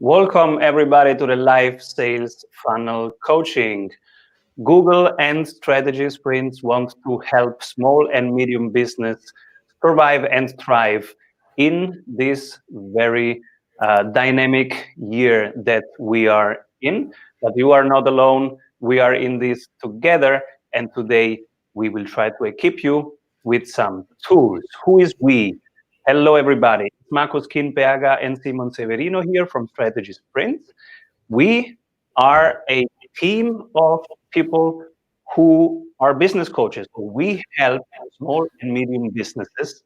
Welcome everybody to the live sales funnel coaching. Google and Strategy Sprints want to help small and medium business survive and thrive in this very dynamic year that we are in. But you are not alone. We are in this together, and today we will try to equip you with some tools. Who is we? Hello everybody. Markus Kienberger and Severino here from Strategy Sprints. We are a team of people who are business coaches. We help small and medium businesses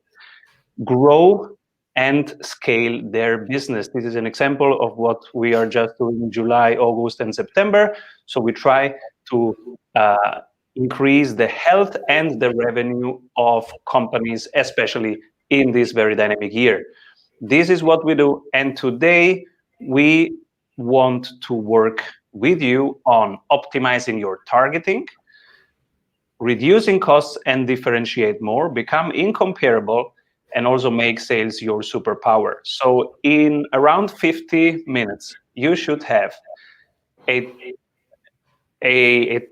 grow and scale their business. This is an example of what we are just doing in July, August, and September. So we try to increase the health and the revenue of companies, especially in this very dynamic year. This is what we do, and today we want to work with you on optimizing your targeting, reducing costs and differentiate more, become incomparable, and also make sales your superpower. So in around 50 minutes, you should have a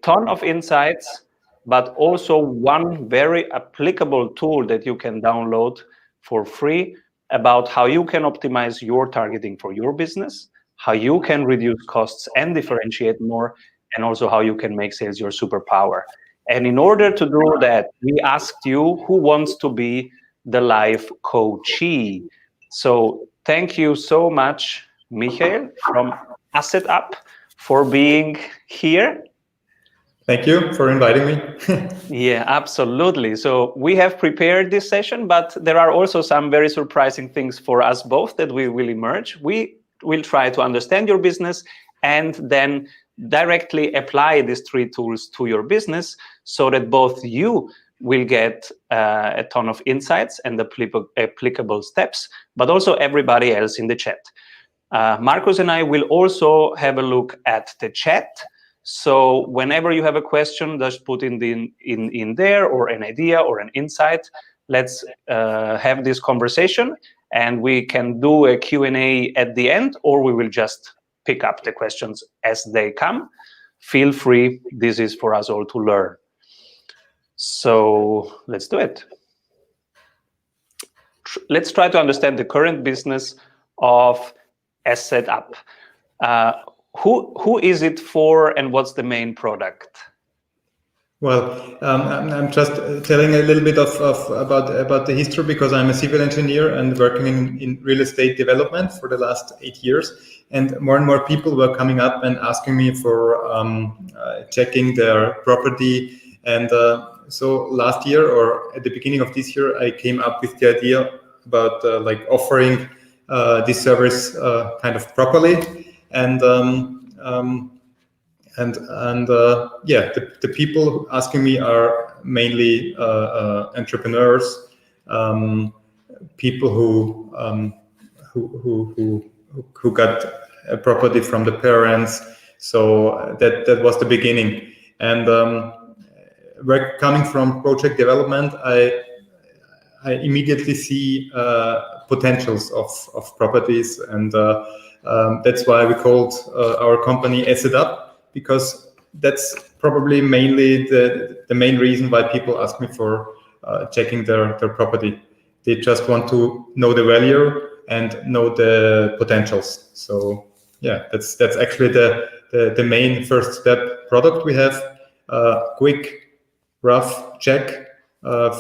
ton of insights, but also one very applicable tool that you can download for free about how you can optimize your targeting for your business, how you can reduce costs and differentiate more, and also how you can make sales your superpower. And in order to do that, we asked you who wants to be the live coachee. So thank you so much, Michael from Asset Up, for being here. Thank you for inviting me. Yeah, absolutely. So we have prepared this session, but there are also some very surprising things for us both that we will emerge. We will try to understand your business and then directly apply these three tools to your business so that both you will get a ton of insights and applicable steps, but also everybody else in the chat. Markus and I will also have a look at the chat. So whenever you have a question, just put in there, or an idea or an insight. Let's have this conversation, and we can do a Q&A at the end, or we will just pick up the questions as they come. Feel free. This is for us all to learn. So let's do it. Let's try to understand the current business of Asset Up. Who is it for, and what's the main product? Well, I'm just telling a little bit about the history, because I'm a civil engineer and working in real estate development for the last 8 years. And more people were coming up and asking me for checking their property. And so last year, or at the beginning of this year, I came up with the idea about like offering this service kind of properly. And the people asking me are mainly entrepreneurs, people who got a property from the parents. So that was the beginning. And we're coming from project development. I immediately see potentials of properties, and that's why we called our company Asset Up, because that's probably mainly the main reason why people ask me for checking their property. They just want to know the value and know the potentials. So yeah, that's actually the main first step product we have. Quick, rough check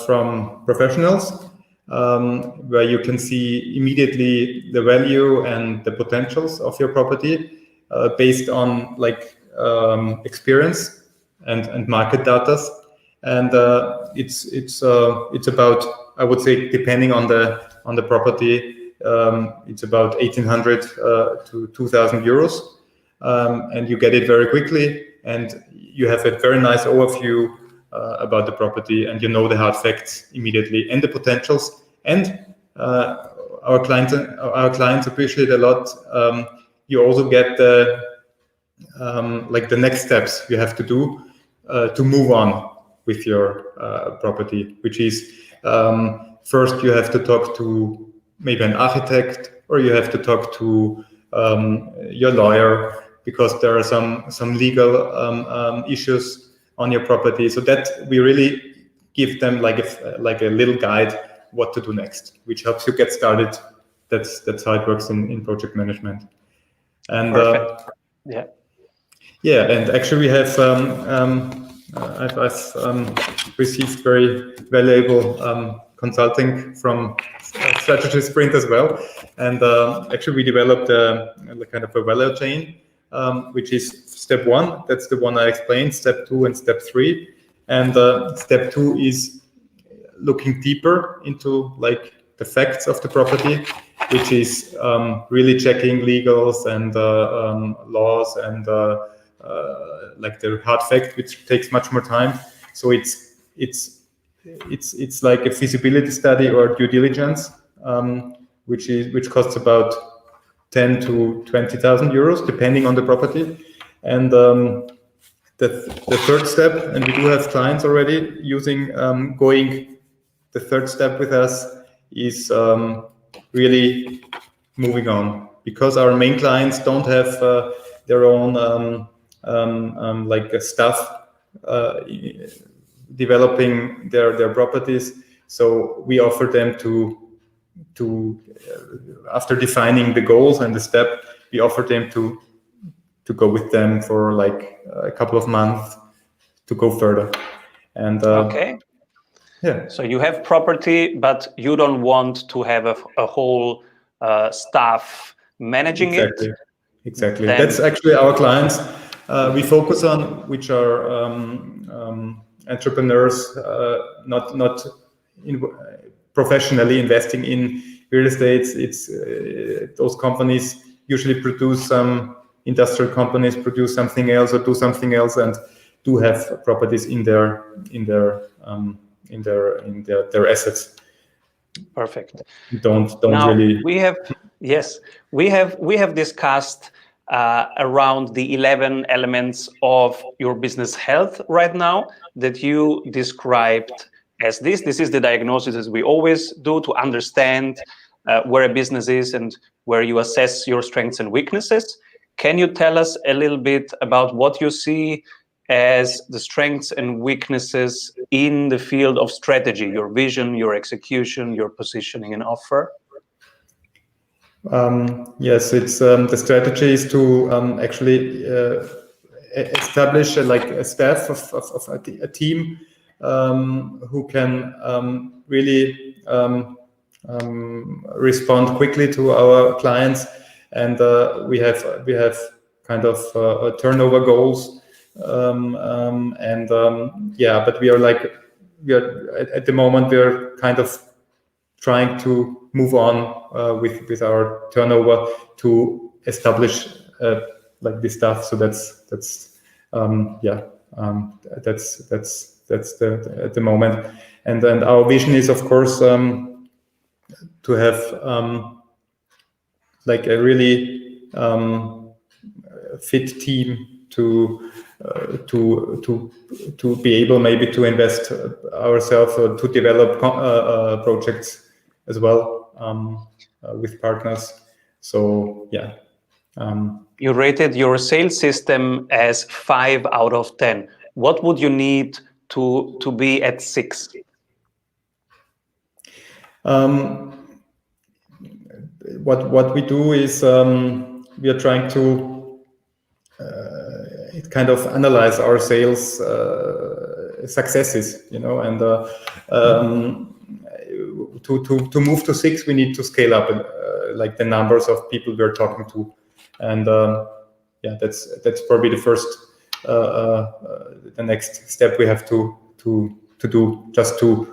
from professionals, where you can see immediately the value and the potentials of your property based on like experience and market data. And it's about, I would say, depending on the property, it's about 1,800 to 2,000 euros, and you get it very quickly, and you have a very nice overview about the property, and you know the hard facts immediately and the potentials. And our clients appreciate a lot. You also get the like the next steps you have to do to move on with your property, which is first you have to talk to maybe an architect, or you have to talk to your lawyer, because there are some legal issues on your property. So that we really give them like a little guide what to do next, which helps you get started. That's how it works in project management. And perfect. Yeah, and actually we have I've received very valuable consulting from Strategy Sprint as well. And actually we developed a kind of a value chain, which is step 1. That's the one I explained, step 2 and step 3. And step 2 is looking deeper into like the facts of the property, which is really checking legals and laws and like the hard fact, which takes much more time. So it's like a feasibility study or due diligence, which costs about 10 to 20,000 euros, depending on the property. And the third step, and we do have clients already using going the third step with us, is really moving on, because our main clients don't have their own like staff developing their properties. So we offer them to after defining the goals and the step, we offer them to go with them for like a couple of months to go further. And okay. Yeah. So you have property, but you don't want to have a whole staff managing it. Exactly. That's actually our clients we focus on, which are entrepreneurs, not professionally investing in real estate. It's those companies usually produce some industrial companies produce something else or do something else, and do have properties in their assets. Perfect. Don't now, really. We have discussed around the 11 elements of your business health right now that you described as this. This is the diagnosis as we always do to understand where a business is and where you assess your strengths and weaknesses. Can you tell us a little bit about what you see as the strengths and weaknesses in the field of strategy, your vision, your execution, your positioning and offer? Yes, it's the strategy is to actually establish a staff of a team who can really respond quickly to our clients, and we have kind of turnover goals, but we are at the moment we're kind of trying to move on with our turnover to establish like this stuff. So that's the at the moment. And then our vision is, of course, to have like a really fit team to be able maybe to invest ourselves or to develop projects as well with partners. So yeah. You rated your sales system as 5 out of 10. What would you need to be at 6? What we do is we are trying to kind of analyze our sales successes, and to move to 6, we need to scale up like the numbers of people we're talking to, and that's probably the first the next step we have to do, just to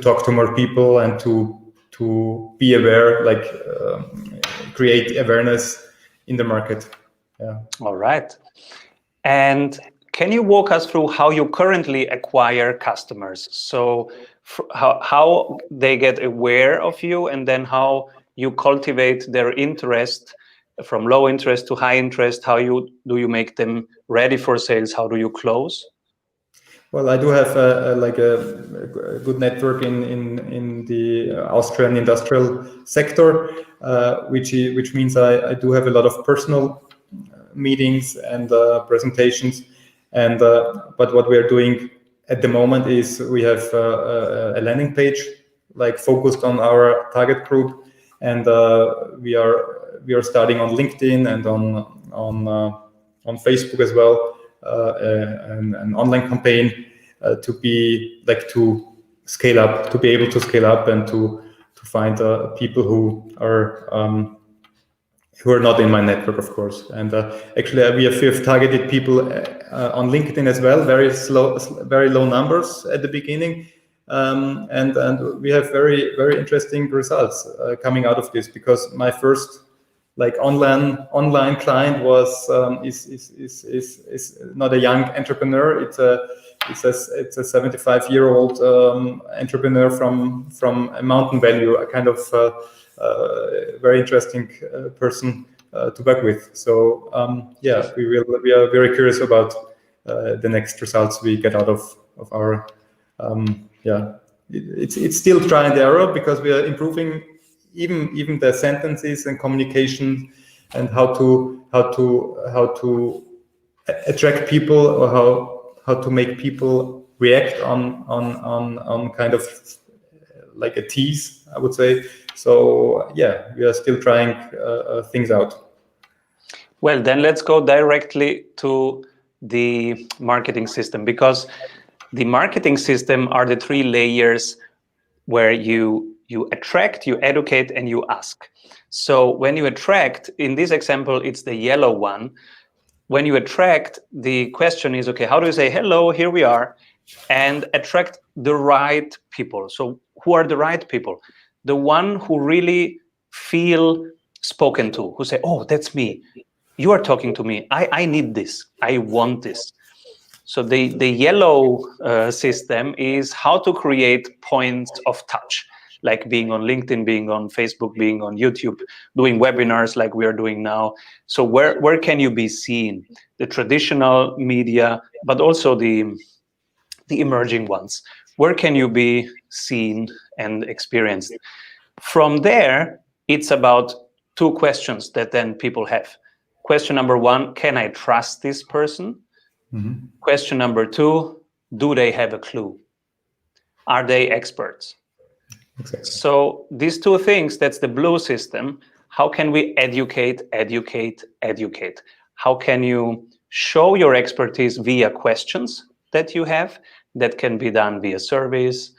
talk to more people and to be aware, like create awareness in the market. Yeah. All right. And can you walk us through how you currently acquire customers? So how they get aware of you, and then how you cultivate their interest from low interest to high interest? How do you make them ready for sales? How do you close? Well, I do have a good network in the Austrian industrial sector, which means I do have a lot of personal meetings and presentations. And but what we are doing at the moment is we have a landing page like focused on our target group, and we are starting on LinkedIn and on Facebook as well. An online campaign to be like to scale up, to be able to scale up and to find people who are not in my network, of course. And actually, we have targeted people on LinkedIn as well. Very low numbers at the beginning, and we have very interesting results coming out of this, because my first like online client was is not a young entrepreneur. It's a 75-year-old entrepreneur from a Mountain Valley, a kind of very interesting person to work with. So yeah, we are very curious about the next results we get out of our yeah. It's still try and error, because we are improving even the sentences and communication, and how to attract people, or how to make people react on kind of like a tease, I would say. So yeah, we are still trying things out. Well, then let's go directly to the marketing system, because the marketing system are the three layers where you attract, you educate, and you ask. So when you attract, in this example, it's the yellow one. When you attract, the question is, okay, how do you say, hello, here we are, and attract the right people? So who are the right people? The one who really feel spoken to, who say, oh, that's me. You are talking to me. I need this. I want this. So the yellow system is how to create points of touch, like being on LinkedIn, being on Facebook, being on YouTube, doing webinars like we are doing now. So where can you be seen? The traditional media, but also the emerging ones. Where can you be seen and experienced? From there, it's about two questions that then people have. Question number one, can I trust this person? Mm-hmm. Question number two, do they have a clue? Are they experts? Exactly. So these two things, that's the blue system. How can we educate? How can you show your expertise via questions that you have? That can be done via surveys,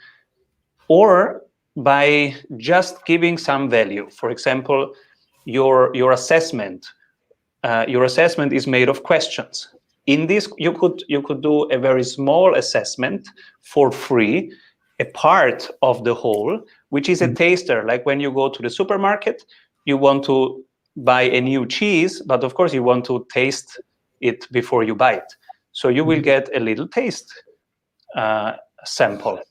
or by just giving some value. For example, your assessment. Your assessment is made of questions. In this, you could do a very small assessment for free, a part of the whole, which is a taster. Like when you go to the supermarket, you want to buy a new cheese, but of course you want to taste it before you buy it. So you will get a little taste sample.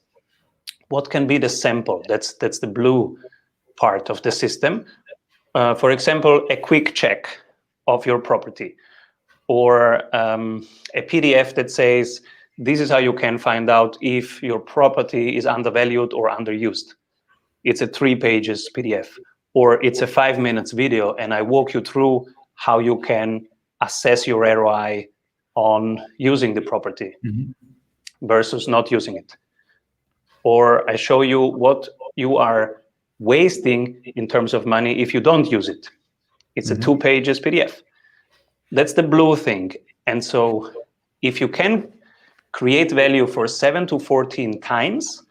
What can be the sample? That's the blue part of the system. For example, a quick check of your property, or a PDF that says, this is how you can find out if your property is undervalued or underused. It's a 3 pages PDF, or it's a 5 minutes video, and I walk you through how you can assess your ROI on using the property versus not using it. Or I show you what you are wasting in terms of money if you don't use it. It's a 2 pages PDF. That's the blue thing. And so if you can create value for 7 to 14 times,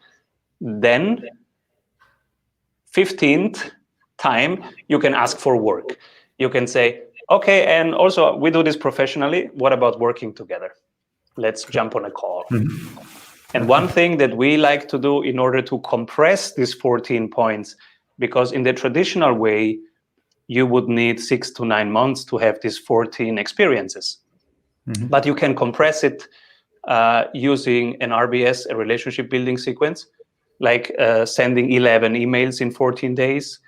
then 15th time, you can ask for work. You can say, okay, and also we do this professionally. What about working together? Let's jump on a call. And one thing that we like to do in order to compress these 14 points, because in the traditional way, you would need 6 to 9 months to have these 14 experiences. But you can compress it using an RBS, a relationship building sequence, like sending 11 emails in 14 days,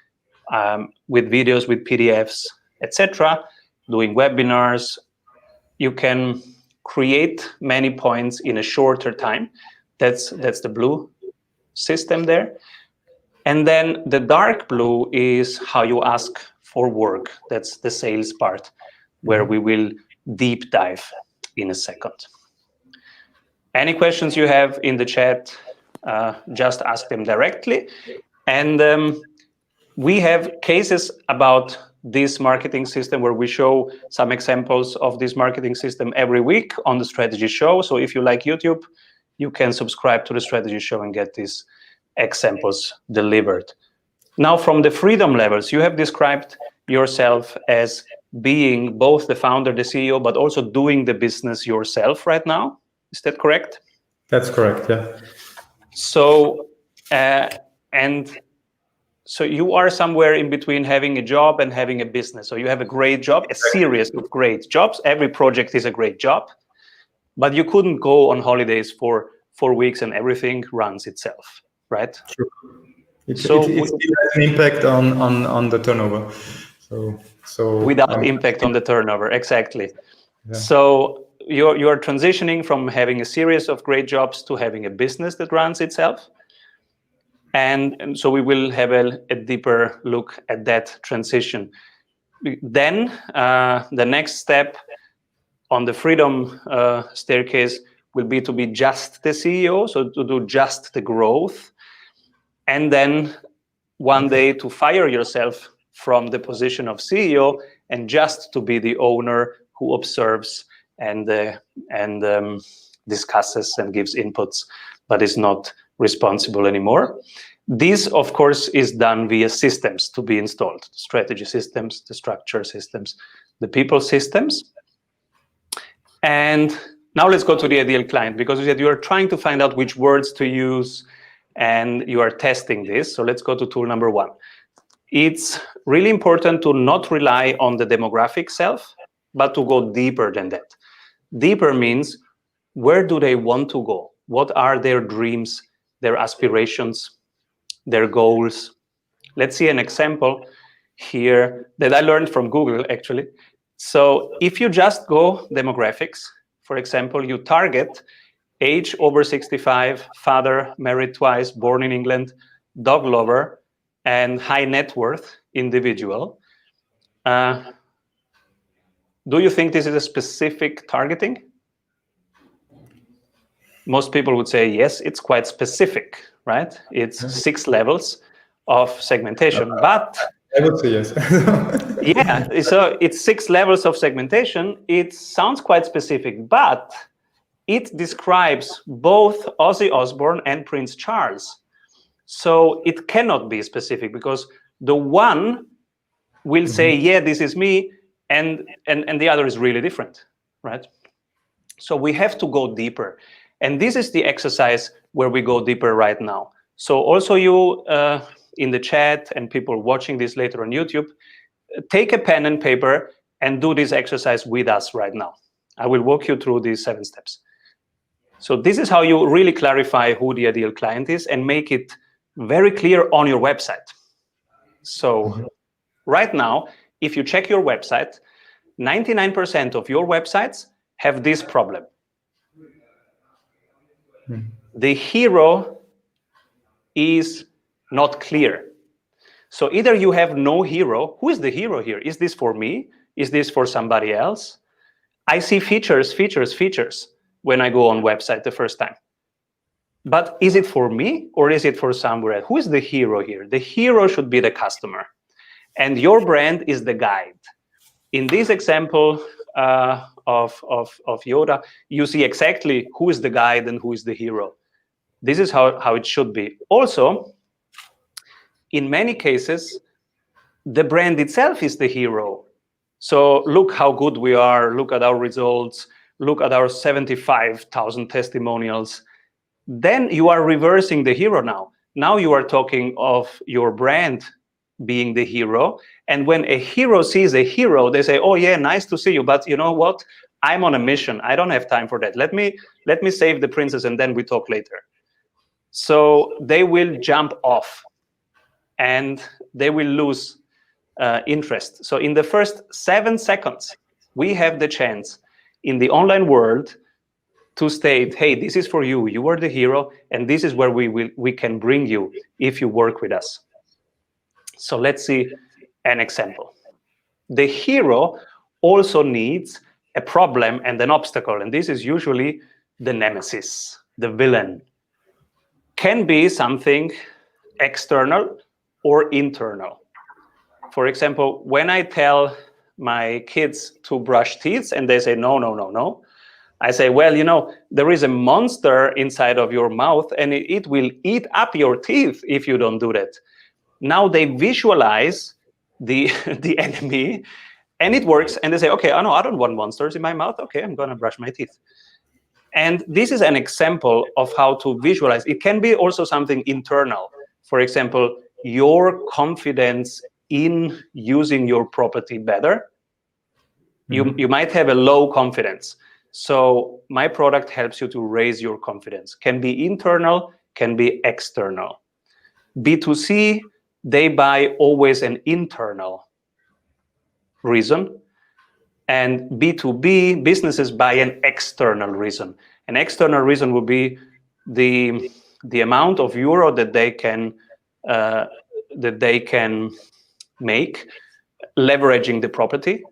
with videos, with PDFs, etc., doing webinars. You can create many points in a shorter time. That's the blue system there. And then the dark blue is how you ask for work. That's the sales part, where we will deep dive in a second. Any questions you have in the chat, just ask them directly. And we have cases about this marketing system where we show some examples of this marketing system every week on the strategy show. So if you like YouTube, you can subscribe to the strategy show and get these examples delivered. Now, from the freedom levels, you have described yourself as being both the founder, the CEO, but also doing the business yourself right now. Is that correct? That's correct, yeah. So, so you are somewhere in between having a job and having a business. So you have a great job, a series of great jobs. Every project is a great job, but you couldn't go on holidays for 4 weeks and everything runs itself, right? Sure. It has an impact on the turnover. So without impact on the turnover, exactly. Yeah. So you're transitioning from having a series of great jobs to having a business that runs itself. And so we will have a deeper look at that transition. Then the next step on the freedom staircase will be to be just the CEO, so to do just the growth. And then one day to fire yourself from the position of CEO and just to be the owner who observes and discusses and gives inputs, but is not responsible anymore. This, of course, is done via systems to be installed: the strategy systems, the structure systems, the people systems. And now let's go to the ideal client, because you said you are trying to find out which words to use and you are testing this. So let's go to tool number 1. It's really important to not rely on the demographic self, but to go deeper than that. Deeper means, where do they want to go? What are their dreams, their aspirations, their goals? Let's see an example here that I learned from Google, actually. So if you just go demographics, for example, you target age over 65, father, married twice, born in England, dog lover, and high net worth individual. Do you think this is a specific targeting? Most people would say, yes, it's quite specific, right? It's 6 levels of segmentation, but I would say yes. yeah, so it's 6 levels of segmentation. It sounds quite specific, but it describes both Ozzy Osbourne and Prince Charles. So it cannot be specific, because the one will say, yeah, this is me, and the other is really different, right? So we have to go deeper. And this is the exercise where we go deeper right now. So also you in the chat and people watching this later on YouTube, take a pen and paper and do this exercise with us right now. I will walk you through these 7 steps. So this is how you really clarify who the ideal client is and make it very clear on your website. So right now, if you check your website, 99% of your websites have this problem. The hero is not clear. So either you have no hero. Who is the hero here? Is this for me? Is this for somebody else? I see features when I go on website the first time. But is it for me or is it for somewhere else? Who is the hero here? The hero should be the customer. And your brand is the guide. In this example of Yoda, you see exactly who is the guide and who is the hero. This is how it should be. Also, in many cases, the brand itself is the hero. So look how good we are. Look at our results. Look at our 75,000 testimonials. Then you are reversing the hero now. Now you are talking of your brand being the hero. And when a hero sees a hero, they say, oh yeah, nice to see you. But you know what? I'm on a mission. I don't have time for that. Let me save the princess and then we talk later. So they will jump off and they will lose interest. So in the first 7 seconds, we have the chance, in the online world to state, hey, this is for you. You are the hero, and this is where we can bring you if you work with us. So let's see an example. The hero also needs a problem and an obstacle, and this is usually the nemesis, the villain. Can be something external or internal. For example, when I tell my kids to brush teeth and they say, no, no, no, no, I say, well, you know, there is a monster inside of your mouth and it will eat up your teeth if you don't do that. Now they visualize the enemy, and it works, and they say, okay, oh no, I don't want monsters in my mouth. Okay, I'm gonna brush my teeth. And this is an example of how to visualize. It can be also something internal. For example, your confidence in using your property better. You might have a low confidence. So my product helps you to raise your confidence. Can be internal, can be external. B2C, they buy always an internal reason. And B2B, businesses buy an external reason. An external reason would be the amount of euro that they can make leveraging the property.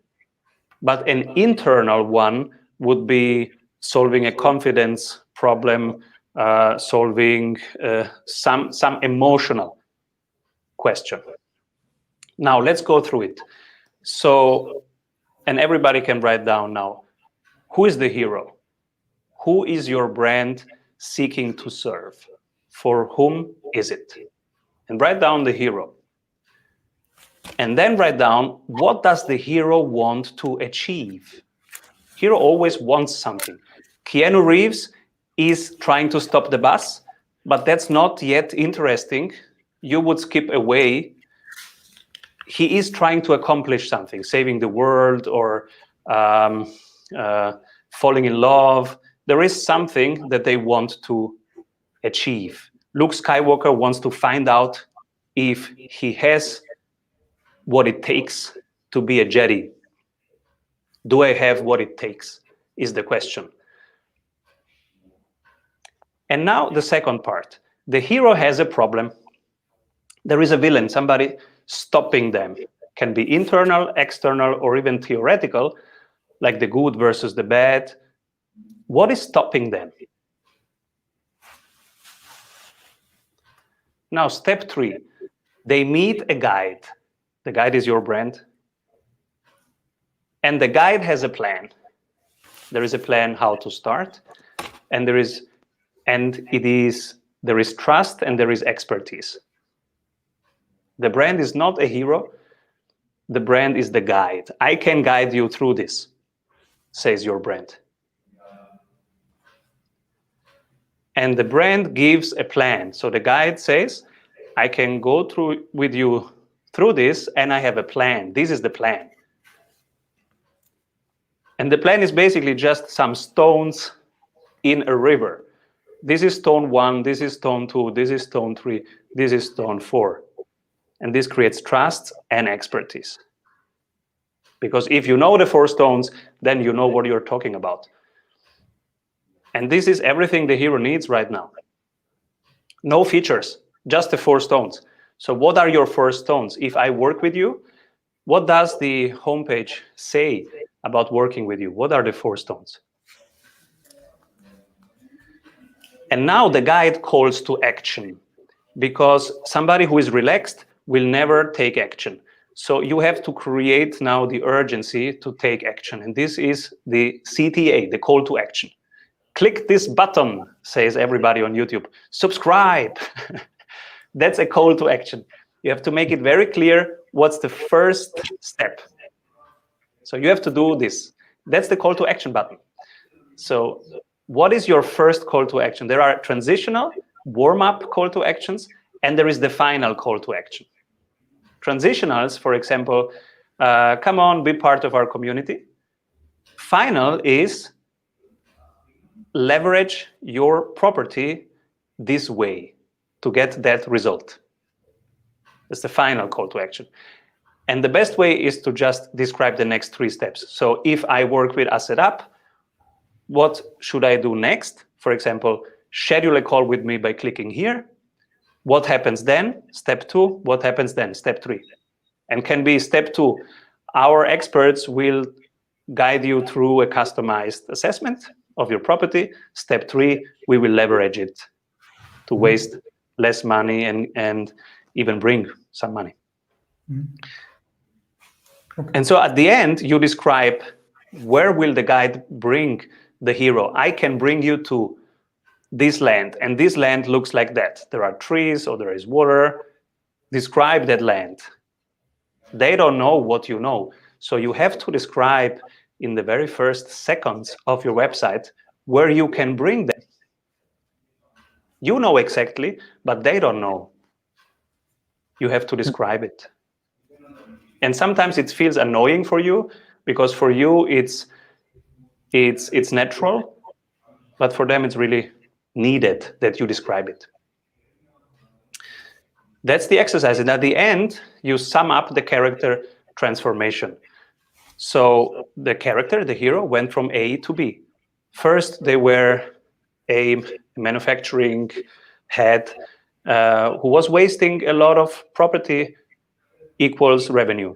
But an internal one would be solving a confidence problem, solving some emotional question. Now let's go through it. So, and everybody can write down now, who is the hero? Who is your brand seeking to serve? For whom is it? And write down the hero. And then write down, what does the hero want to achieve? Hero always wants something. Keanu Reeves is trying to stop the bus, but that's not yet interesting. You would skip away. He is trying to accomplish something, saving the world or falling in love. There is something that they want to achieve. Luke Skywalker wants to find out if he has what it takes to be a Jedi. Do I have what it takes, is the question. And now the second part. The hero has a problem. There is a villain, somebody stopping them. Can be internal, external, or even theoretical, like the good versus the bad. What is stopping them? Now, step 3, they meet a guide. The guide is your brand. And the guide has a plan. There is a plan how to start, and there is trust and there is expertise. The brand is not a hero. The brand is the guide. I can guide you through this, says your brand. And the brand gives a plan. So the guide says, I can go through with you through this, and I have a plan. This is the plan. And the plan is basically just some stones in a river. This is stone 1, this is stone 2, this is stone 3, this is stone 4. And this creates trust and expertise. Because if you know the 4 stones, then you know what you're talking about. And this is everything the hero needs right now. No features, just the 4 stones. So what are your 4 stones? If I work with you, what does the homepage say about working with you? What are the 4 stones? And now the guide calls to action, because somebody who is relaxed will never take action. So you have to create now the urgency to take action. And this is the CTA, the call to action. Click this button, says everybody on YouTube. Subscribe. That's a call to action. You have to make it very clear what's the first step. So you have to do this. That's the call to action button. So what is your first call to action? There are transitional, warm-up call to actions, and there is the final call to action. Transitionals, for example, come on, be part of our community. Final is leverage your property this way to get that result. That's the final call to action. And the best way is to just describe the next 3 steps. So if I work with Asset Up, what should I do next? For example, schedule a call with me by clicking here. What happens then? Step 2. What happens then? Step 3. And can be step 2. Our experts will guide you through a customized assessment of your property. Step 3, we will leverage it to waste less money and even bring some money. Okay. And so at the end, you describe where will the guide bring the hero. I can bring you to this land, and this land looks like that. There are trees or there is water. Describe that land. They don't know what you know. So you have to describe in the very first seconds of your website where you can bring them. You know exactly, but they don't know. You have to describe it. And sometimes it feels annoying for you, because for you it's natural, but for them it's really needed that you describe it. That's the exercise. And at the end, you sum up the character transformation. So the character, the hero, went from A to B. First, they were a manufacturing head who was wasting a lot of property equals revenue.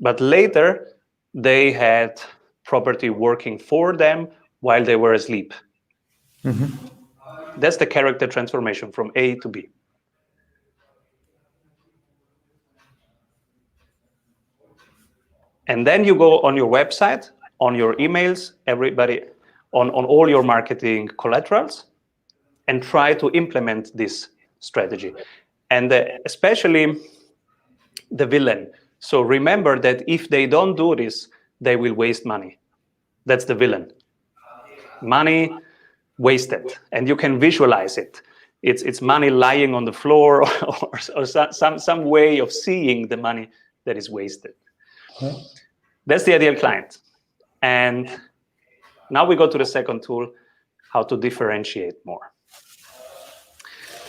But later, they had property working for them while they were asleep. That's the character transformation from A to B. And then you go on your website, on your emails, everybody, on all your marketing collaterals, and try to implement this strategy. And especially the villain. So remember that if they don't do this, they will waste money. That's the villain. Money wasted. And you can visualize it. It's money lying on the floor or some way of seeing the money that is wasted. That's the ideal client. And now we go to the second tool, how to differentiate more.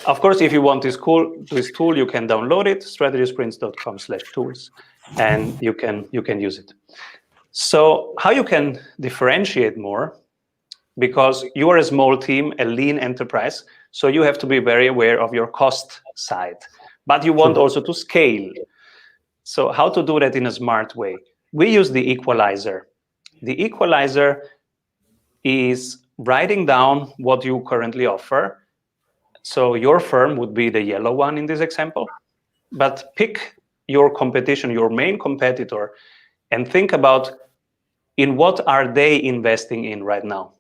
Of course, if you want this tool, you can download it, strategysprints.com/tools, and you can use it. So how you can differentiate more, because you are a small team, a lean enterprise, so you have to be very aware of your cost side, but you want also to scale. So how to do that in a smart way? We use the equalizer. The equalizer is writing down what you currently offer. So your firm would be the yellow one in this example, but pick your competition, your main competitor, and think about in what are they investing in right now.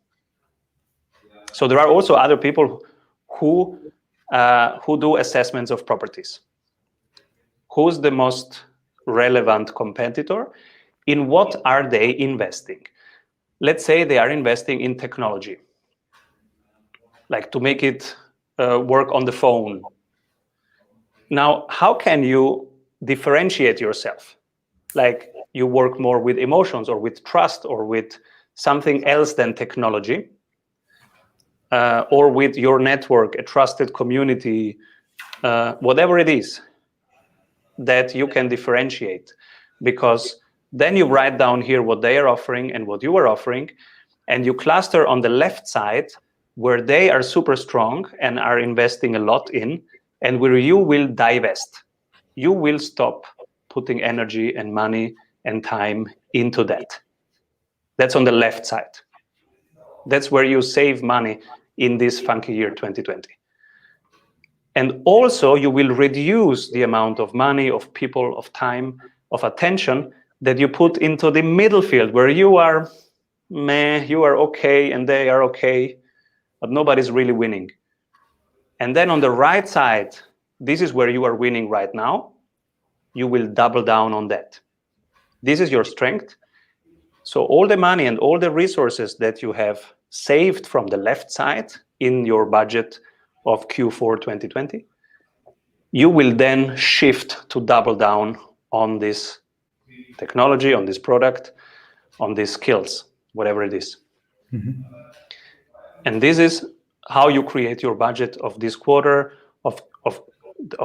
So there are also other people who do assessments of properties. Who's the most relevant competitor? In what are they investing? Let's say they are investing in technology, like to make it work on the phone. Now, how can you differentiate yourself? Like you work more with emotions or with trust or with something else than technology, or with your network, a trusted community, whatever it is that you can differentiate, because then you write down here what they are offering and what you are offering, and you cluster on the left side where they are super strong and are investing a lot in, and where you will divest. You will stop putting energy and money and time into that. That's on the left side. That's where you save money in this funky year 2020. And also you will reduce the amount of money, of people, of time, of attention that you put into the middle field where you are meh, you are okay and they are okay, but nobody's really winning. And then on the right side, this is where you are winning right now. You will double down on that. This is your strength. So all the money and all the resources that you have saved from the left side in your budget of Q4 2020, you will then shift to double down on this technology, on this product, on these skills, whatever it is. And this is how you create your budget of this quarter, of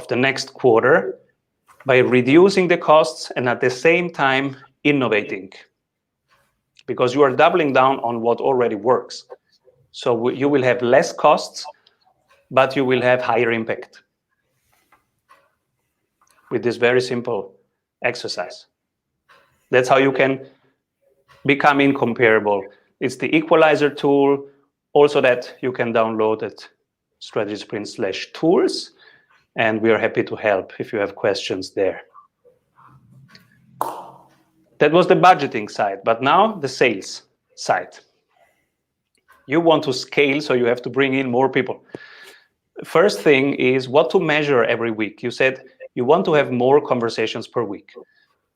the next quarter, by reducing the costs and at the same time innovating. because you are doubling down on what already works. So you will have less costs, but you will have higher impact with this very simple exercise. That's how you can become incomparable. It's the equalizer tool, also that you can download at strategysprint/tools, and we are happy to help if you have questions there. That was the budgeting side, but now the sales side. You want to scale, so you have to bring in more people. First thing is what to measure every week. You said you want to have more conversations per week.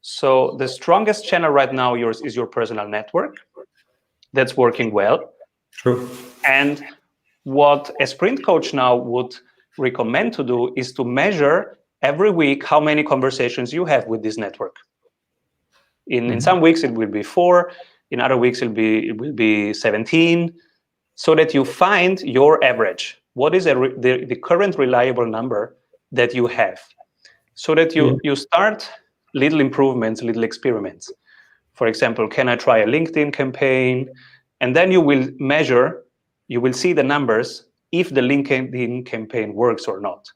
So the strongest channel right now yours is your personal network. That's working well. True. And what a sprint coach now would recommend to do is to measure every week how many conversations you have with this network. In some weeks it will be 4, in other weeks it will be 17, so that you find your average. What is the current reliable number that you have, so that you start little improvements, little experiments. For example, can I try a LinkedIn campaign? And then you will measure, you will see the numbers if the LinkedIn campaign works or not.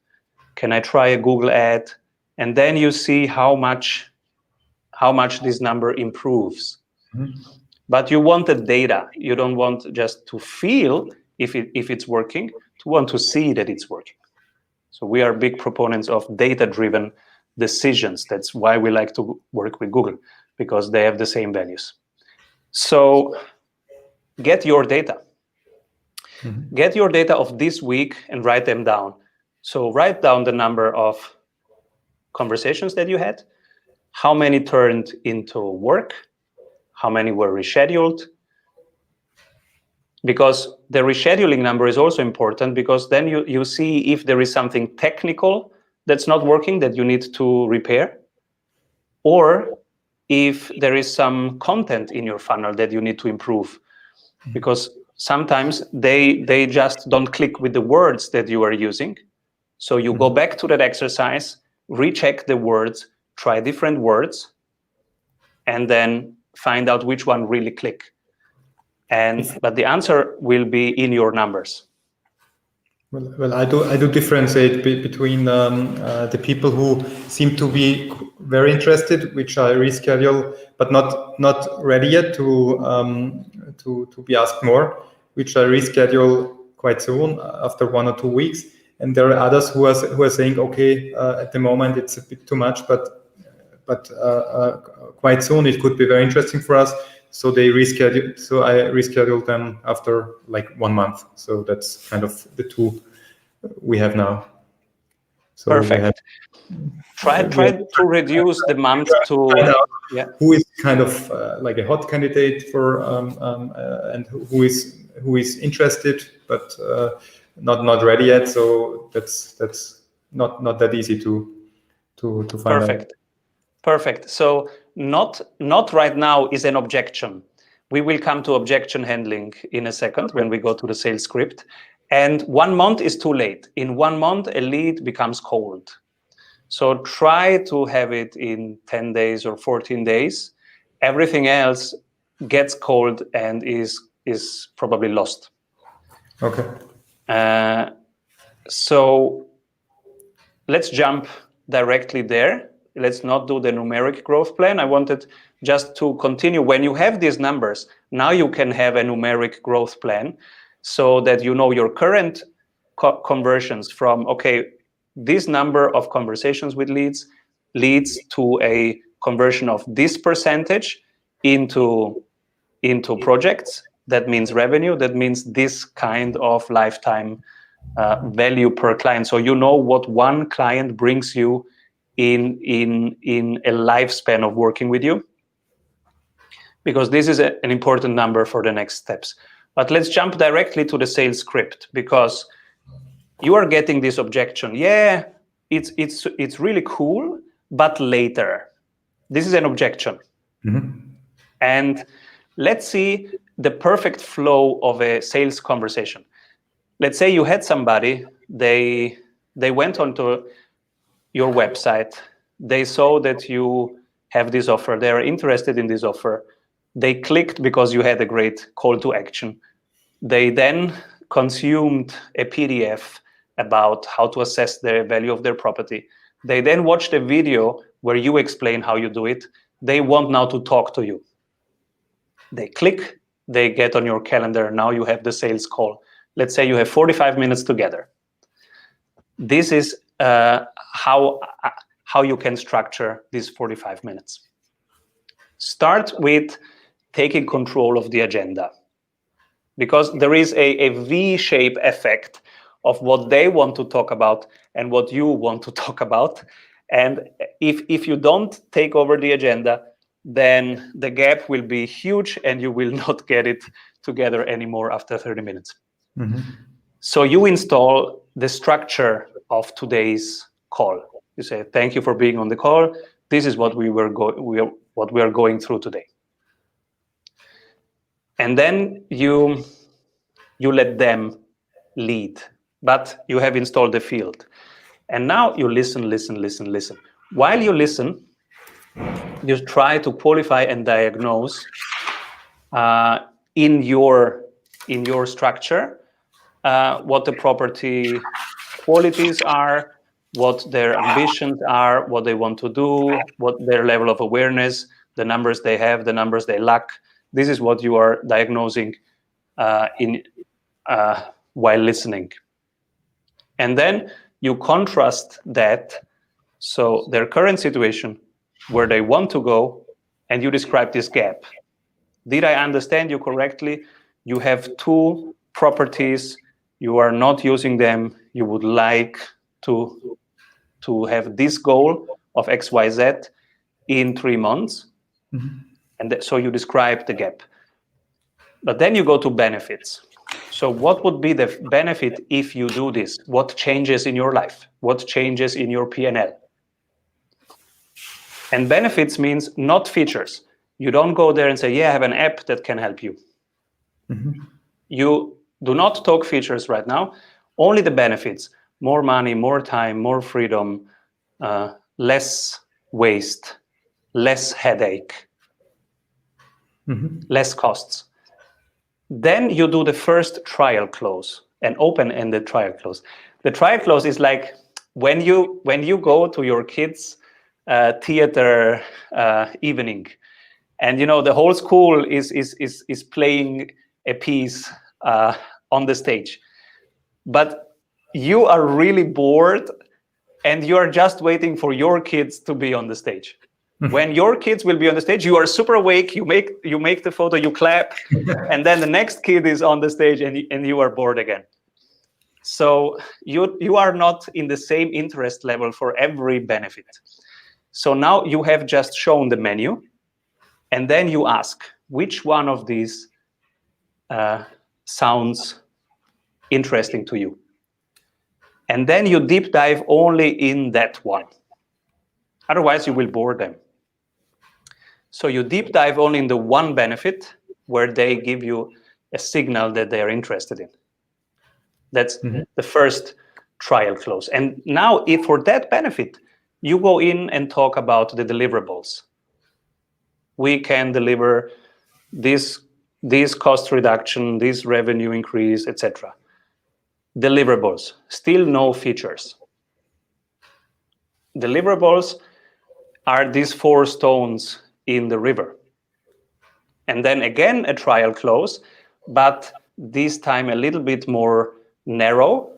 Can I try a Google ad? And then you see how much this number improves. But you want the data. You don't want just to feel if it's working, to want to see that it's working. So we are big proponents of data-driven decisions. That's why we like to work with Google, because they have the same values. So get your data. Get your data of this week and write them down. So write down the number of conversations that you had, how many turned into work, how many were rescheduled. Because the rescheduling number is also important, because then you see if there is something technical that's not working that you need to repair, or if there is some content in your funnel that you need to improve. Because sometimes they just don't click with the words that you are using. So you go back to that exercise, recheck the words, try different words, and then find out which one really click. But the answer will be in your numbers. Well, I do differentiate between the people who seem to be very interested, which I reschedule, but not ready yet to be asked more, which I reschedule quite soon after 1 or 2 weeks. And there are others who are saying, okay, at the moment it's a bit too much, but quite soon it could be very interesting for us. So they reschedule. So I rescheduled them after like 1 month. So that's kind of the two we have now. So perfect. Try to reduce the month to who is kind of like a hot candidate for and who is interested but not ready yet. So that's not that easy to find out. Perfect. So not right now is an objection. We will come to objection handling in a second when we go to the sales script. And 1 month is too late. In 1 month, a lead becomes cold. So try to have it in 10 days or 14 days. Everything else gets cold and is probably lost. Okay. So let's jump directly there. Let's not do the numeric growth plan. I wanted just to continue. When you have these numbers, now you can have a numeric growth plan, so that you know your current conversions from, okay, this number of conversations with leads leads to a conversion of this percentage into projects. That means revenue. That means this kind of lifetime value per client. So you know what one client brings you in a lifespan of working with you, because this is an important number for the next steps. But let's jump directly to the sales script, because you are getting this objection. Yeah, it's really cool, but later. This is an objection. And let's see the perfect flow of a sales conversation. Let's say you had somebody, they went onto your website, they saw that you have this offer, they are interested in this offer, They clicked because you had a great call to action. They then consumed a PDF about how to assess the value of their property. They then watched a video where you explain how you do it. They want now to talk to you. They click, they get on your calendar. Now you have the sales call. Let's say you have 45 minutes together. This is how you can structure these 45 minutes. Start with taking control of the agenda, because there is a V-shape effect of what they want to talk about and what you want to talk about. And if you don't take over the agenda, then the gap will be huge and you will not get it together anymore after 30 minutes. Mm-hmm. So you install the structure of today's call. You say, thank you for being on the call. This is what we are going through today. And then you let them lead, but you have installed the field. And now you listen. While you listen, you try to qualify and diagnose in your structure what the property qualities are, what their ambitions are, what they want to do, what their level of awareness, the numbers they have, the numbers they lack. This is what you are diagnosing while listening. And then you contrast that, so their current situation, where they want to go, and you describe this gap. Did I understand you correctly? You have two properties, you are not using them, you would like to have this goal of XYZ in 3 months. Mm-hmm. And so you describe the gap. But then you go to benefits. So what would be the benefit if you do this? What changes in your life? What changes in your P&L? And benefits means not features. You don't go there and say, yeah, I have an app that can help you. Mm-hmm. You do not talk features right now, only the benefits. More money, more time, more freedom, less waste, less headache, mm-hmm. less costs. Then you do the first trial close, an open-ended trial close. The trial close is like when you go to your kids' theater evening, and the whole school is playing a piece on the stage, but you are really bored, and you are just waiting for your kids to be on the stage. When your kids will be on the stage, you are super awake, you make the photo, you clap, and then the next kid is on the stage and you are bored again. So you are not in the same interest level for every benefit. So now you have just shown the menu, and then you ask, which one of these sounds interesting to you? And then you deep dive only in that one. Otherwise, you will bore them. So you deep dive only in the one benefit where they give you a signal that they are interested in. That's mm-hmm. the first trial close. And now, if for that benefit, you go in and talk about the deliverables. We can deliver this cost reduction, this revenue increase, etc. Deliverables, still no features. Deliverables are these 4 stones in the river. And then again, a trial close, but this time a little bit more narrow.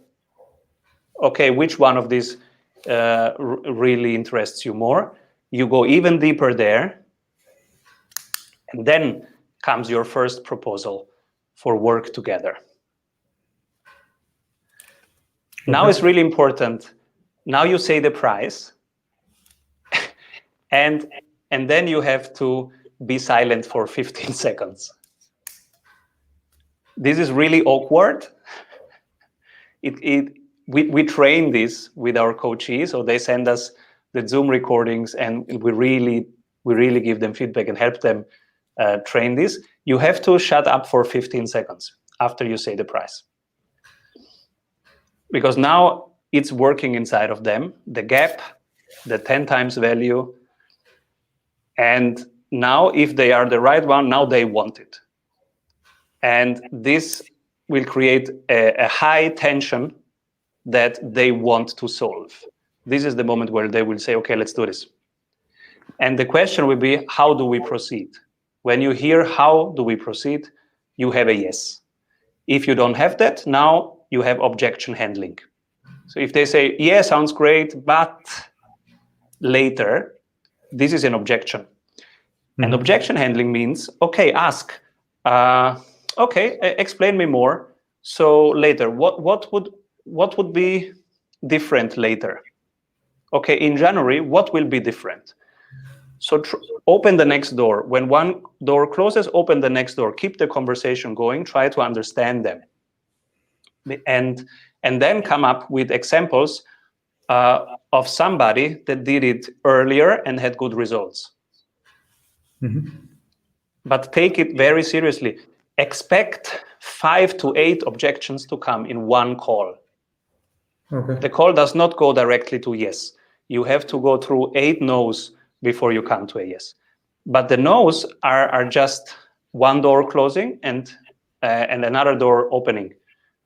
Okay, which one of these really interests you more? You go even deeper there. And then comes your first proposal for work together. Okay. Now it's really important. Now you say the price. And then you have to be silent for 15 seconds. This is really awkward. We train this with our coaches, so they send us the Zoom recordings, and we really give them feedback and help them train this. You have to shut up for 15 seconds after you say the price. Because now it's working inside of them, the gap, the 10 times value, and now if they are the right one, now they want it. And this will create a high tension that they want to solve. This is the moment where they will say, okay, let's do this. And the question will be, how do we proceed? When you hear how do we proceed, you have a yes. If you don't have that, now you have objection handling. So if they say, yeah, sounds great, but later, this is an objection. Mm-hmm. And objection handling means, okay, ask, okay, explain me more. So later, what would be different later? Okay, in January, what will be different? So open the next door. When one door closes, open the next door. Keep the conversation going. Try to understand them. And then come up with examples of somebody that did it earlier and had good results. Mm-hmm. But take it very seriously. Expect 5 to 8 objections to come in one call. Okay. The call does not go directly to yes. You have to go through 8 no's before you come to a yes. But the no's are just one door closing and another door opening,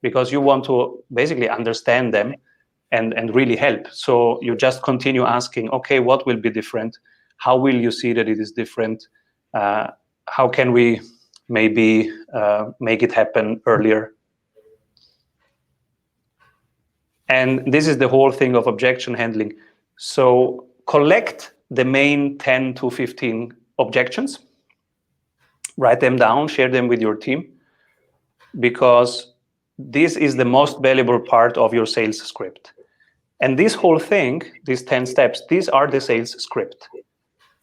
because you want to basically understand them and really help. So you just continue asking, okay, what will be different? How will you see that it is different? How can we maybe make it happen earlier? And this is the whole thing of objection handling. So collect the main 10 to 15 objections, write them down, share them with your team, because this is the most valuable part of your sales script. And this whole thing, these 10 steps, these are the sales script.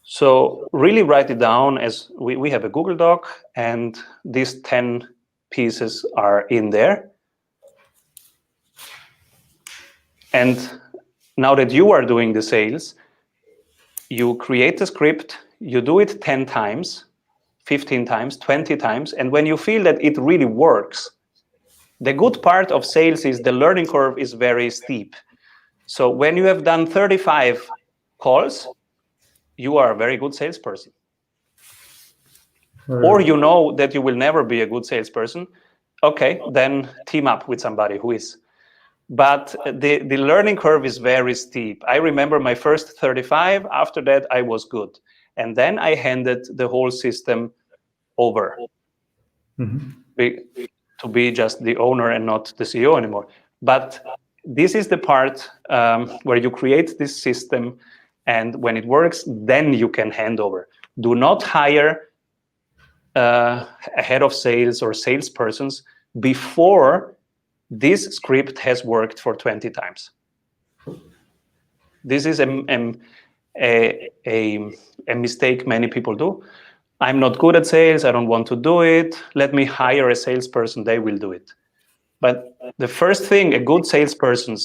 So really write it down, as we have a Google Doc, and these 10 pieces are in there. And now that you are doing the sales, you create the script, you do it 10 times, 15 times, 20 times, and when you feel that it really works, the good part of sales is the learning curve is very steep. So when you have done 35 calls, you are a very good salesperson. Right. Or you know that you will never be a good salesperson. Okay, then team up with somebody who is. But the learning curve is very steep. I remember my first 35. After that, I was good. And then I handed the whole system over to be just the owner and not the CEO anymore. But this is the part where you create this system, and when it works, then you can hand over. Do not hire a head of sales or salespersons before this script has worked for 20 times. This is a mistake many people do. I'm not good at sales. I don't want to do it. Let me hire a salesperson. They will do it. But the first thing a good salesperson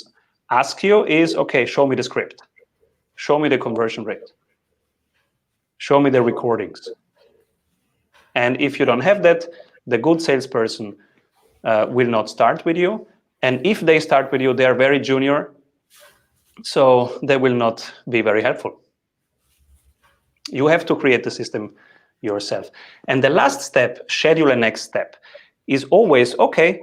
asks you is, okay, show me the script. Show me the conversion rate. Show me the recordings. And if you don't have that, the good salesperson will not start with you. And if they start with you, they are very junior, so they will not be very helpful. You have to create the system yourself. And the last step, schedule a next step, is always, okay,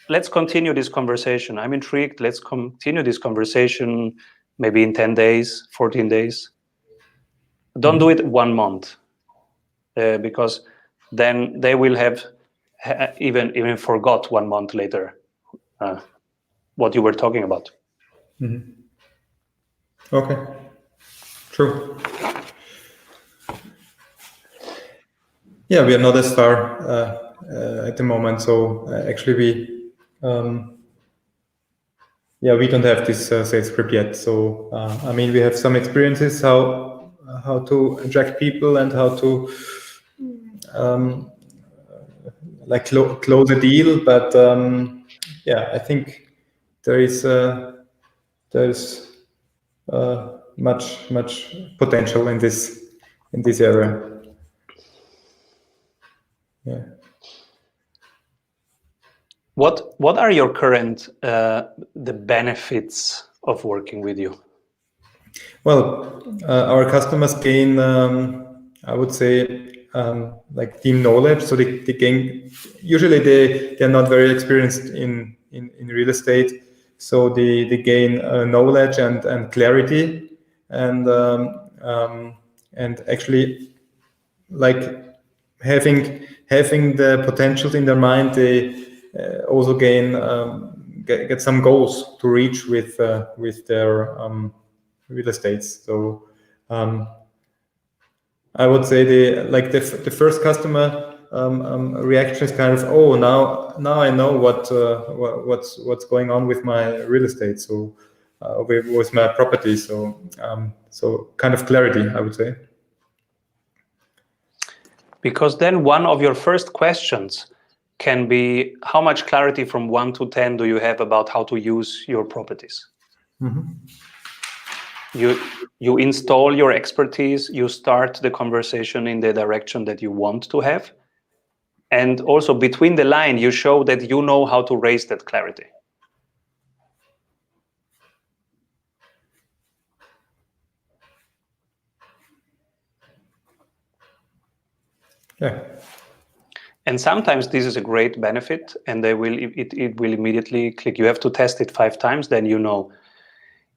let's continue this conversation. I'm intrigued. Let's continue this conversation maybe in 10 days, 14 days. Don't do it 1 month, because then they will have even forgot 1 month later what you were talking about. Mm-hmm. Okay, true. Yeah, we are not as far at the moment. So actually, we don't have this sales script yet. So I mean, we have some experiences how to attract people and how to close a deal, but I think there is much potential in this area. Yeah. What are your current the benefits of working with you? Well, our customers gain I would say like team knowledge. So they gain, usually they're not very experienced in real estate. So they gain knowledge and clarity, and actually like having the potentials in their mind, they also gain get some goals to reach with their real estates. So I would say the first customer reaction is kind of, oh, now I know what's going on with my real estate, so with my property. So so kind of clarity, I would say. Because then one of your first questions can be, how much clarity from 1 to 10 do you have about how to use your properties? Mm-hmm. You install your expertise, you start the conversation in the direction that you want to have. And also between the line, you show that you know how to raise that clarity. Yeah. And sometimes this is a great benefit, and it will immediately click. You have to test it 5 times, then you know.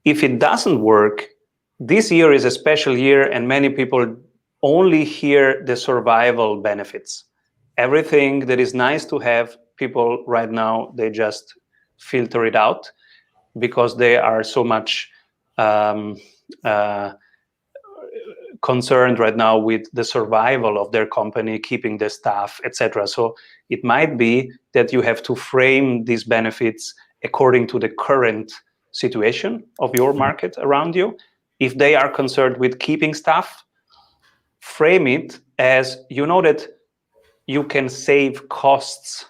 If it doesn't work, this year is a special year, and many people only hear the survival benefits. Everything that is nice to have, people right now, they just filter it out because they are so much concerned right now with the survival of their company, keeping the staff, etc. So it might be that you have to frame these benefits according to the current situation of your market around you. If they are concerned with keeping staff, frame it as, you know, that you can save costs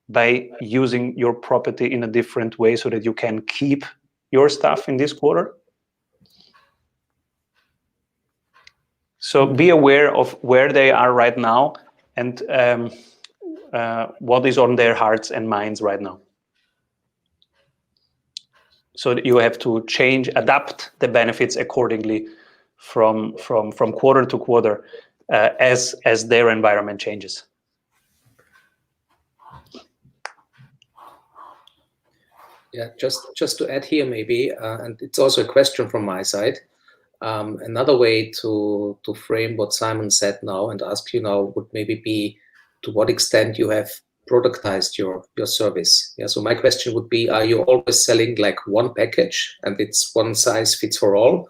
by using your property in a different way so that you can keep your staff in this quarter. So be aware of where they are right now and what is on their hearts and minds right now. So that you have to change, adapt the benefits accordingly from quarter to quarter as their environment changes. Yeah, just to add here maybe, and it's also a question from my side. Another way to frame what Simon said now and ask you now would maybe be to what extent you have productized your service. Yeah, so my question would be, are you always selling like one package and it's one size fits for all?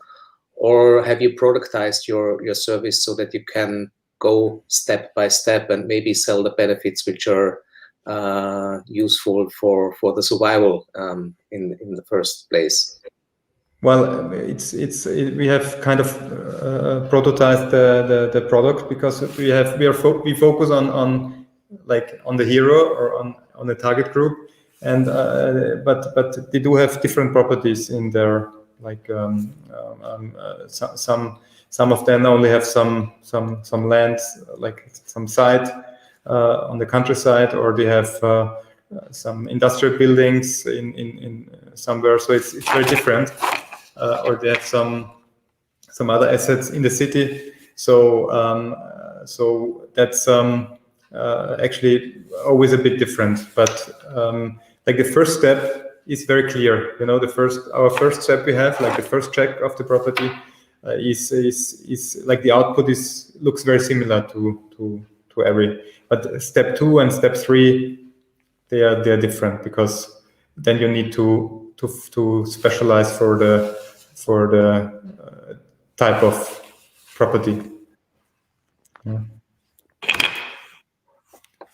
Or have you productized your service so that you can go step by step and maybe sell the benefits which are useful for the survival in the first place? Well, we have kind of prototyped the product because we focus on the hero or on the target group, and but they do have different properties in there. Like some of them only have some land, like some site on the countryside, or they have some industrial buildings in somewhere. So it's very different. Or they have some other assets in the city. So so that's actually always a bit different. But like the first step is very clear. You know, our first step we have, like the first check of the property, is like the output looks very similar to every. But step 2 and step 3, they are different, because then you need to specialize for the type of property. Yeah.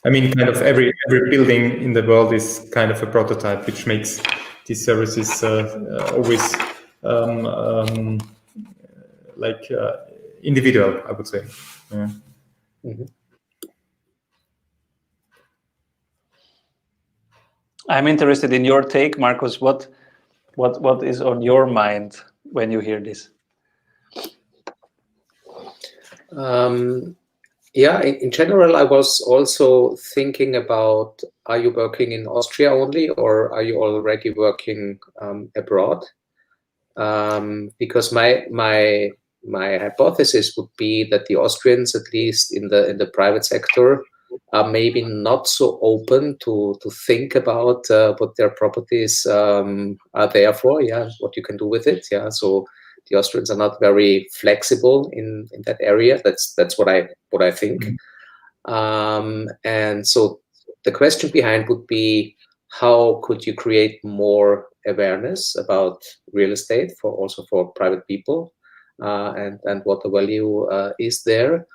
I mean, kind of every building in the world is kind of a prototype, which makes these services always individual, I would say. Yeah. Mm-hmm. I'm interested in your take, Markus. What is on your mind when you hear this? Yeah, in general, I was also thinking about, are you working in Austria only, or are you already working abroad? Because my my hypothesis would be that the Austrians, at least in the private sector, are maybe not so open to think about what their properties are there for. Yeah, what you can do with it. Yeah, so the Austrians are not very flexible in that area. That's what I think. And so the question behind would be, how could you create more awareness about real estate also for private people, and what the value is there?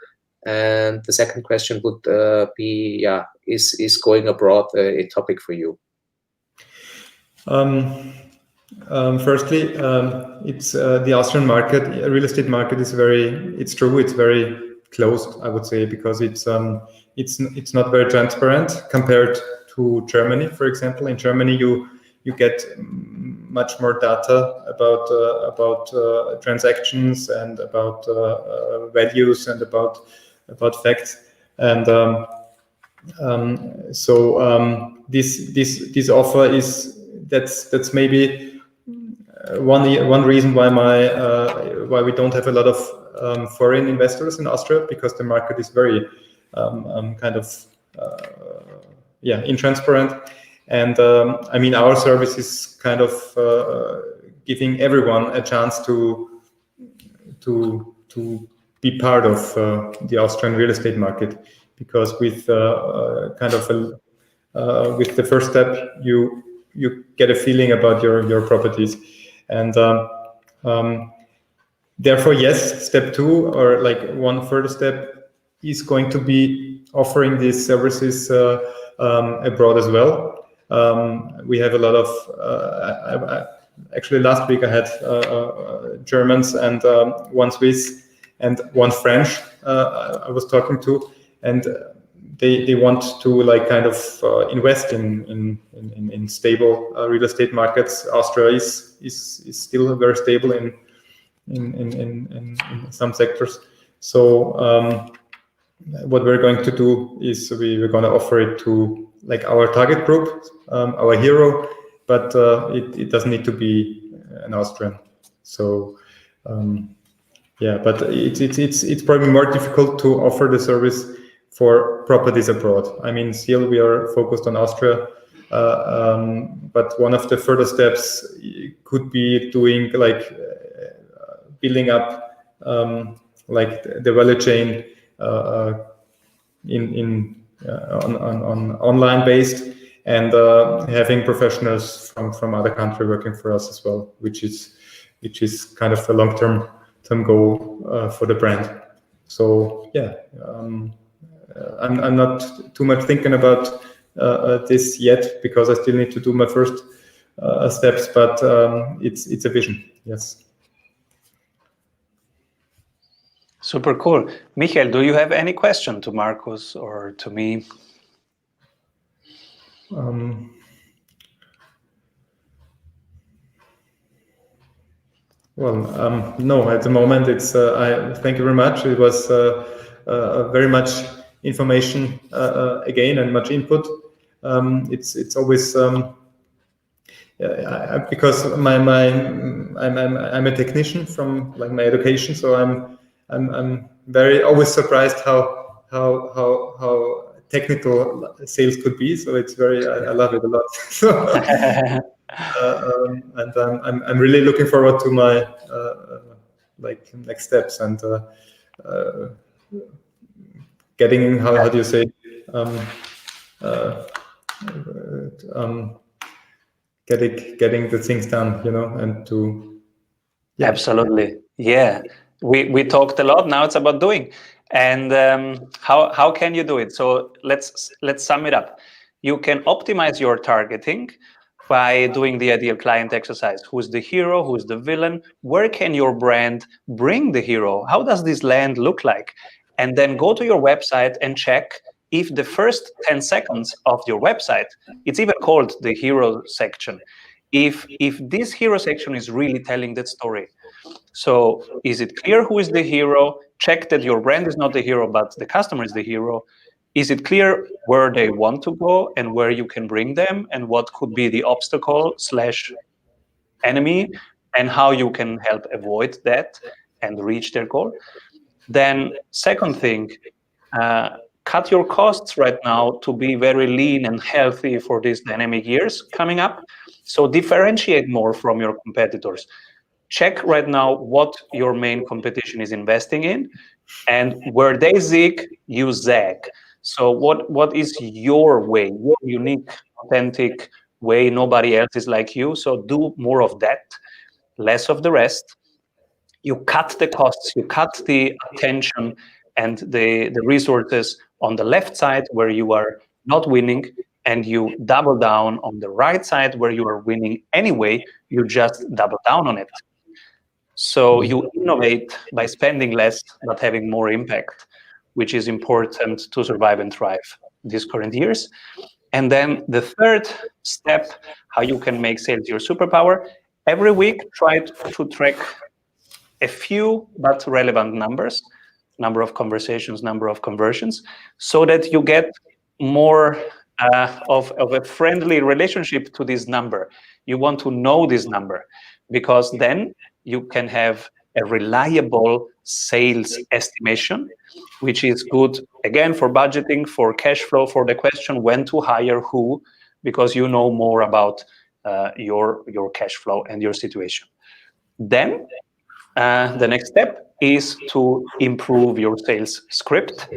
And the second question would be, is going abroad a topic for you? Firstly, it's the Austrian market, real estate market is it's very closed, I would say, because it's not very transparent compared to Germany, for example. In Germany, you get much more data about transactions and about values and about facts, and this offer that's maybe one reason why we don't have a lot of foreign investors in Austria, because the market is very intransparent, and I mean, our service is kind of giving everyone a chance to be part of the Austrian real estate market, because with with the first step you get a feeling about your properties, and therefore, yes, step 2, or like one further step, is going to be offering these services abroad as well. We have a lot of actually last week I had Germans and one Swiss and one French I was talking to, and they want to invest in stable real estate markets. Austria is still very stable in some sectors. So what we're going to do is we're going to offer it to our target group, our hero, but it doesn't need to be an Austrian. So but it's probably more difficult to offer the service for properties abroad. I mean, still we are focused on Austria, but one of the further steps could be doing building up the value chain on online based, and having professionals from other country working for us as well, which is kind of a long-term goal for the brand. So yeah, I'm not too much thinking about this yet, because I still need to do my first steps, but it's a vision. Yes. Super cool. Michael, do you have any question to Markus or to me? No, at the moment it's. I thank you very much. It was very much information again, and much input. It's always because I'm a technician from my education, so I'm very always surprised how technical sales could be. So it's very I love it a lot. And I'm really looking forward to my next steps, and getting how do you say getting the things done, and to Absolutely, yeah. We talked a lot. Now it's about doing, and how can you do it? So let's sum it up. You can optimize your targeting by doing the ideal client exercise. Who's the hero? Who's the villain? Where can your brand bring the hero? How does this land look like? And then go to your website and check if the first 10 seconds of your website, it's even called the hero section, if this hero section is really telling that story. So is it clear who is the hero? Check that your brand is not the hero, but the customer is the hero. Is it clear where they want to go and where you can bring them, and what could be the obstacle / enemy, and how you can help avoid that? and reach their goal. Then second thing, cut your costs right now to be very lean and healthy for these dynamic years coming up. So differentiate more from your competitors. Check right now what your main competition is investing in, and where they zig, you zag. So what is your way, your unique, authentic way? Nobody else is like you. So do more of that, less of the rest. You cut the costs, you cut the attention and the resources on the left side where you are not winning, and you double down on the right side where you are winning anyway. You just double down on it. So you innovate by spending less but having more impact, which is important to survive and thrive these current years. And then the third step, how you can make sales your superpower. Every week, try to track a few but relevant numbers, number of conversations, number of conversions, so that you get more of a friendly relationship to this number. You want to know this number, because then you can have a reliable sales estimation, which is good, again, for budgeting, for cash flow, for the question when to hire who, because you know more about your cash flow and your situation. Then the next step is to improve your sales script.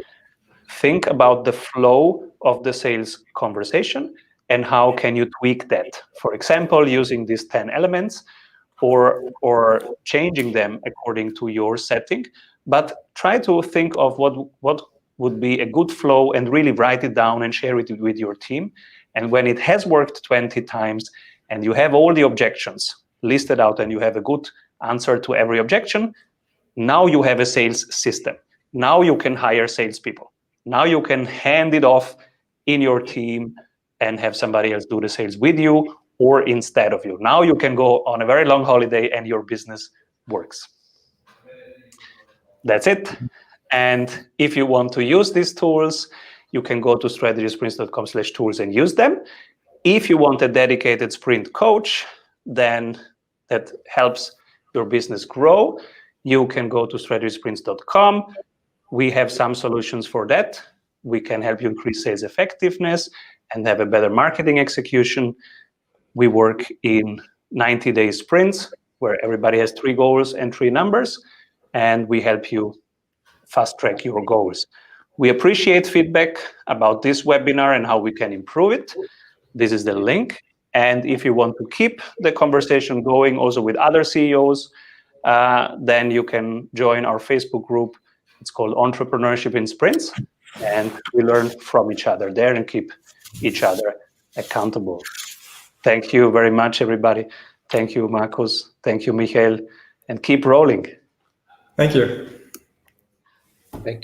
Think about the flow of the sales conversation and how can you tweak that. For example, using these 10 elements or changing them according to your setting. But try to think of what would be a good flow and really write it down and share it with your team. And when it has worked 20 times and you have all the objections listed out and you have a good answer to every objection, now you have a sales system. Now you can hire salespeople. Now you can hand it off in your team and have somebody else do the sales with you or instead of you. Now you can go on a very long holiday and your business works. That's it. And if you want to use these tools, you can go to strategysprints.com/tools and use them. If you want a dedicated sprint coach, then that helps your business grow, you can go to strategysprints.com. We have some solutions for that. We can help you increase sales effectiveness and have a better marketing execution. We work in 90-day sprints where everybody has 3 goals and 3 numbers, and we help you fast track your goals. We appreciate feedback about this webinar and how we can improve it. This is the link. And if you want to keep the conversation going also with other CEOs, then you can join our Facebook group. It's called Entrepreneurship in Sprints, and we learn from each other there and keep each other accountable. Thank you very much, everybody. Thank you, Markus. Thank you, Michael. And keep rolling. Thank you.